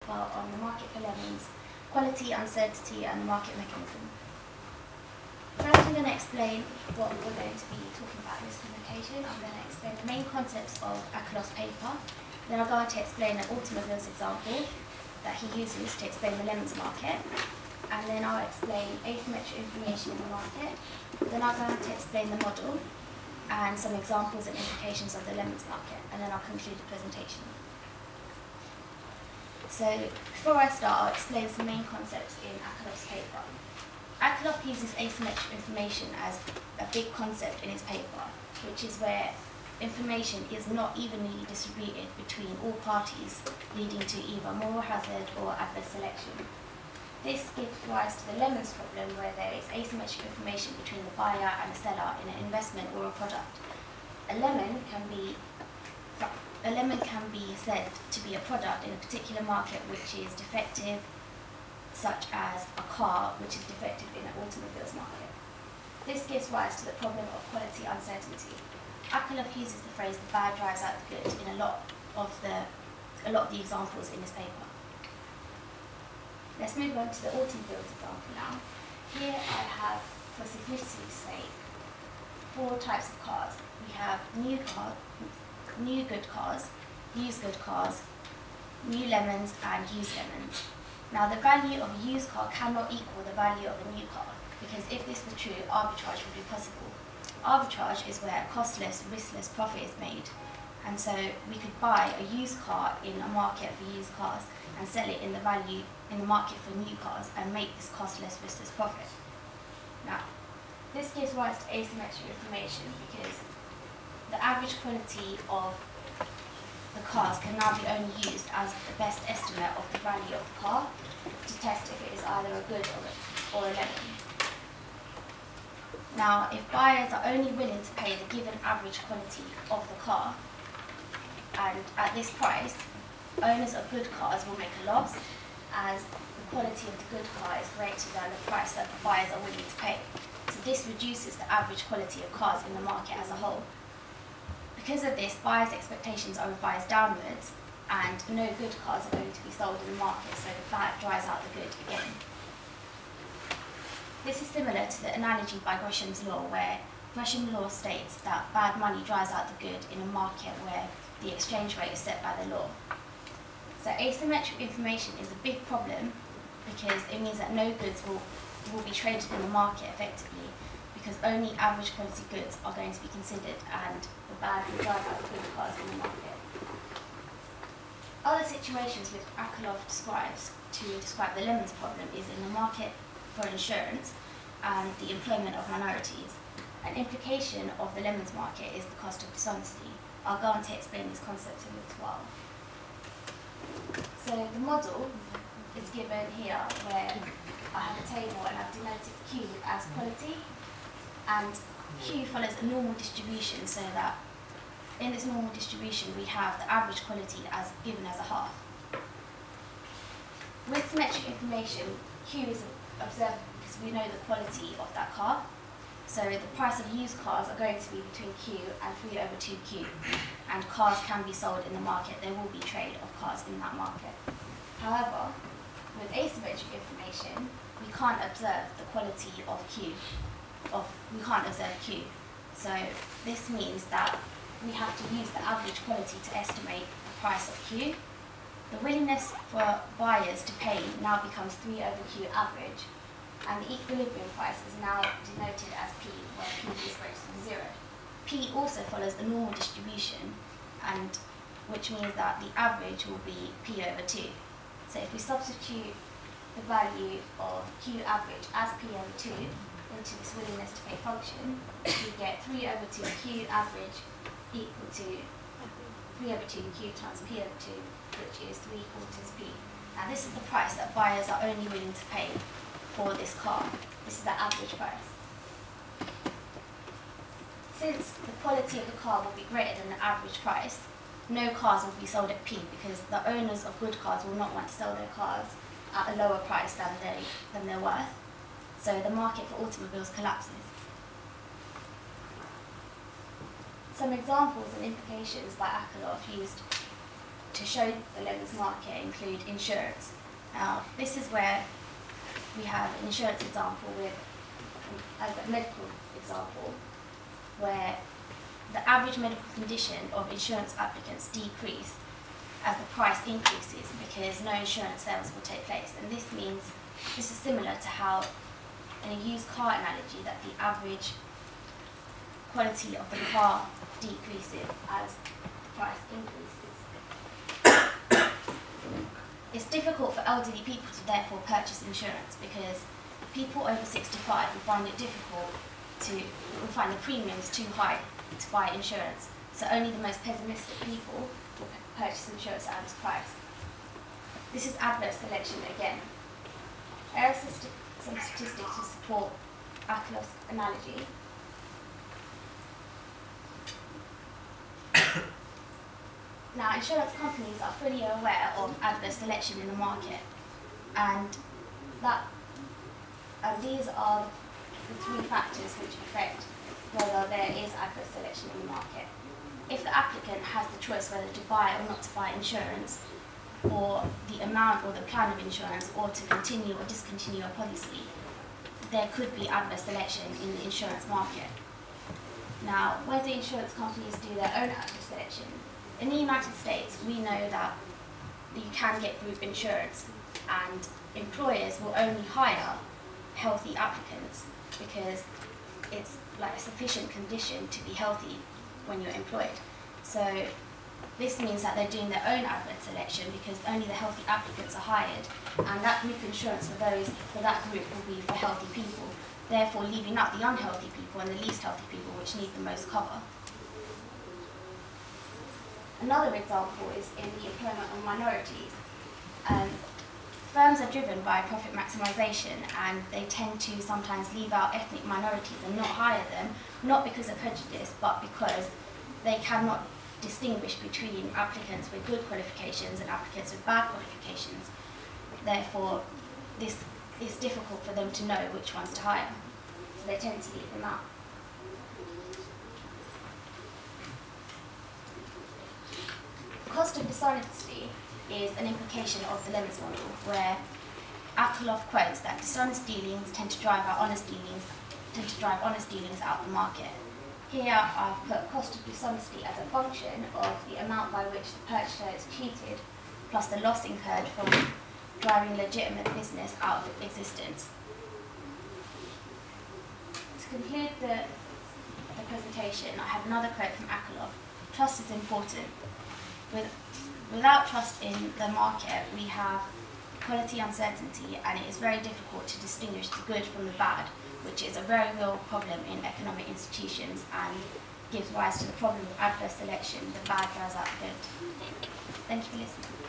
part on the market for lemons, quality, uncertainty, and the market mechanism. First, I'm going to explain what we're going to be talking about in this presentation. I'm going to explain the main concepts of Akerlof's paper. Then I'll go on to explain an automobiles example that he uses to explain the lemons market. And then I'll explain asymmetric information in the market. Then I'll go on to explain the model and some examples and implications of the lemons market. And then I'll conclude the presentation. So before I start, I'll explain some main concepts in Akerlof's paper. Akerlof uses asymmetric information as a big concept in his paper, which is where information is not evenly distributed between all parties, leading to either moral hazard or adverse selection. This gives rise to the lemons problem, where there is asymmetric information between the buyer and the seller in an investment or a product. A lemon can be said to be a product in a particular market which is defective, such as a car which is defective in an automobiles market. This gives rise to the problem of quality uncertainty. Akerlof uses the phrase "the bad drives out the good" in a lot of the examples in his paper. Let's move on to the automobiles example now. Here I have, for simplicity's sake, 4 types of cars. We have new good cars, used good cars, new lemons, and used lemons. Now, the value of a used car cannot equal the value of a new car, because if this were true, arbitrage would be possible. Arbitrage is where costless, riskless profit is made, and so we could buy a used car in a market for used cars and sell it in the market for new cars and make this costless, riskless profit. Now, this gives rise to asymmetric information because the average quality of the cars can now be only used as the best estimate of the value of the car to test if it is either a good or a lemon. Now, if buyers are only willing to pay the given average quality of the car, and at this price, owners of good cars will make a loss, as the quality of the good car is greater than the price that the buyers are willing to pay. So this reduces the average quality of cars in the market as a whole. Because of this, buyers' expectations are revised downwards, and no good cars are going to be sold in the market, so the bad drives out the good again. This is similar to the analogy by Gresham's law, where Gresham's law states that bad money drives out the good in a market where the exchange rate is set by the law. So asymmetric information is a big problem because it means that no goods will be traded in the market effectively, because only average quality goods are going to be considered and the bad will drive out the good cars in the market. Other situations which Akerlof describes to describe the lemons problem is in the market for insurance and the employment of minorities. An implication of the lemons market is the cost of dishonesty. I'll go on to explain these concepts in a little while. So the model is given here, where I have a table and I've denoted Q as quality, and Q follows a normal distribution, so that in this normal distribution we have the average quality as given as a half. With symmetric information, Q is observed because we know the quality of that car. So the price of used cars are going to be between Q and 3/2Q, and cars can be sold in the market. There will be trade of cars in that market. However, with asymmetric information, we can't observe the quality of Q. We can't observe Q. So this means that we have to use the average quality to estimate the price of Q. The willingness for buyers to pay now becomes 3/Q average, and the equilibrium price is now denoted as P, where P is greater than 0. P also follows the normal distribution, and which means that the average will be P/2. So if we substitute the value of Q average as P/2 into this willingness to pay function, we get 3/2Q average equal to 3/2Q times P/2, which is 3/4 P. Now this is the price that buyers are only willing to pay for this car. This is the average price. Since the quality of the car will be greater than the average price, no cars will be sold at P, because the owners of good cars will not want to sell their cars at a lower price than they're worth. So the market for automobiles collapses. Some examples and implications by Akerlof used to show the lemons market include insurance. Now, this is where we have an insurance example with, as a medical example, where the average medical condition of insurance applicants decrease as the price increases because no insurance sales will take place. And this means, this is similar to how, in a used car analogy, that the average quality of the car decreases as the price increases. It's difficult for elderly people to therefore purchase insurance because people over 65 will find it difficult will find the premiums too high to buy insurance. So only the most pessimistic people will purchase insurance at this price. This is adverse selection again. Here are some statistics to support Akerlof's analogy. Now, insurance companies are fully aware of adverse selection in the market, and these are the three factors which affect whether there is adverse selection in the market. If the applicant has the choice whether to buy or not to buy insurance, or the amount or the plan of insurance, or to continue or discontinue a policy, there could be adverse selection in the insurance market. Now, where do insurance companies do their own adverse selection? In the United States, we know that you can get group insurance, and employers will only hire healthy applicants because it's like a sufficient condition to be healthy when you're employed. So this means that they're doing their own adverse selection because only the healthy applicants are hired, and that group insurance for that group will be for healthy people, therefore leaving out the unhealthy people and the least healthy people which need the most cover. Another example is in the employment of minorities. Firms are driven by profit maximisation, and they tend to sometimes leave out ethnic minorities and not hire them, not because of prejudice, but because they cannot distinguish between applicants with good qualifications and applicants with bad qualifications. Therefore, this is difficult for them to know which ones to hire, so they tend to leave them out. Cost of dishonesty is an implication of the lemons model, where Akerlof quotes that dishonest dealings tend to drive honest dealings out of the market. Here I've put cost of dishonesty as a function of the amount by which the purchaser is cheated, plus the loss incurred from driving legitimate business out of existence. To conclude the presentation, I have another quote from Akerlof. Trust is important. Without trust in the market, we have quality uncertainty, and it is very difficult to distinguish the good from the bad, which is a very real problem in economic institutions and gives rise to the problem of adverse selection. The bad drives out the good. Thank you for listening.